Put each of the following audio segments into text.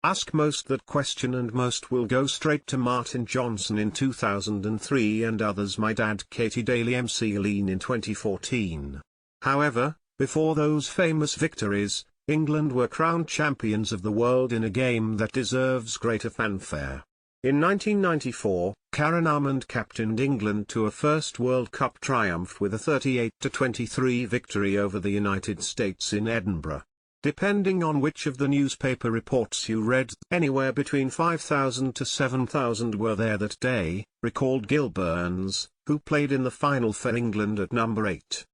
Ask most that question and most will go straight to Martin Johnson in 2003 and others might add Katie Daly MC Lean in 2014. However, before those famous victories, England were crowned champions of the world in a game that deserves greater fanfare. In 1994, Karen Armand captained England to a first World Cup triumph with a 38-23 victory over the United States in Edinburgh. Depending on which of the newspaper reports you read, anywhere between 5,000 to 7,000 were there that day, recalled Gil Burns, who played in the final for England at number 8.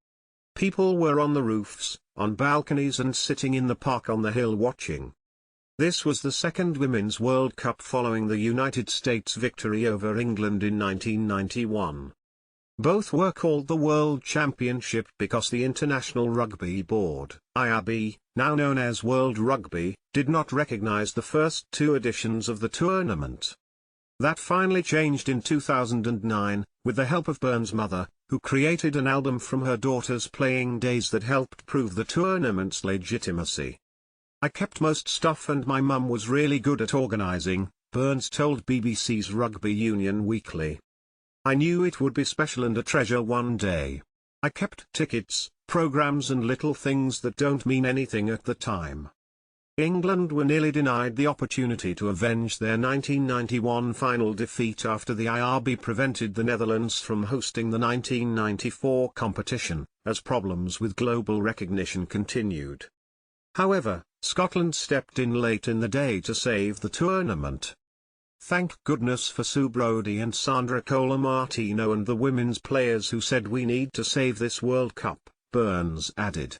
People were on the roofs, on balconies and sitting in the park on the hill watching. This was the second Women's World Cup following the United States victory over England in 1991. Both were called the World Championship because the International Rugby Board, IRB, now known as World Rugby, did not recognize the first two editions of the tournament. That finally changed in 2009, with the help of Burns' mother, who created an album from her daughter's playing days that helped prove the tournament's legitimacy. I kept most stuff and my mum was really good at organizing, Burns told BBC's Rugby Union Weekly. I knew it would be special and a treasure one day. I kept tickets, programs and little things that don't mean anything at the time. England were nearly denied the opportunity to avenge their 1991 final defeat after the IRB prevented the Netherlands from hosting the 1994 competition, as problems with global recognition continued. However, Scotland stepped in late in the day to save the tournament. Thank goodness for Sue Brodie and Sandra Colamartino and the women's players who said we need to save this World Cup, Burns added.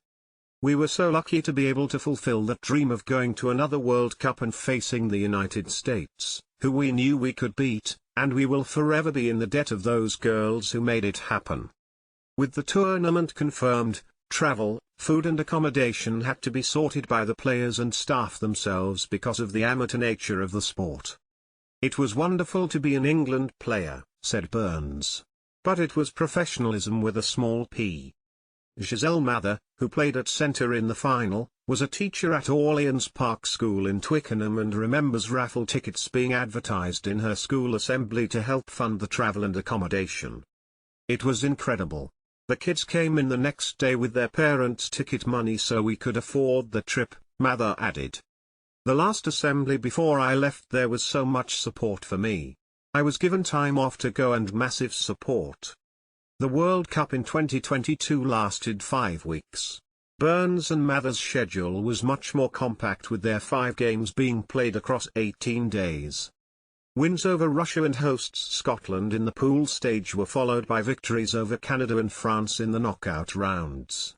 We were so lucky to be able to fulfill that dream of going to another World Cup and facing the United States, who we knew we could beat, and we will forever be in the debt of those girls who made it happen. With the tournament confirmed, travel, food and accommodation had to be sorted by the players and staff themselves because of the amateur nature of the sport. It was wonderful to be an England player, said Burns. But it was professionalism with a small p. Giselle Mather, who played at centre in the final, was a teacher at Orleans Park School in Twickenham and remembers raffle tickets being advertised in her school assembly to help fund the travel and accommodation. It was incredible. The kids came in the next day with their parents' ticket money so we could afford the trip, Mather added. The last assembly before I left there was so much support for me. I was given time off to go and massive support. The World Cup in 2022 lasted 5 weeks. Burns and Mather's schedule was much more compact with their 5 games being played across 18 days. Wins over Russia and hosts Scotland in the pool stage were followed by victories over Canada and France in the knockout rounds.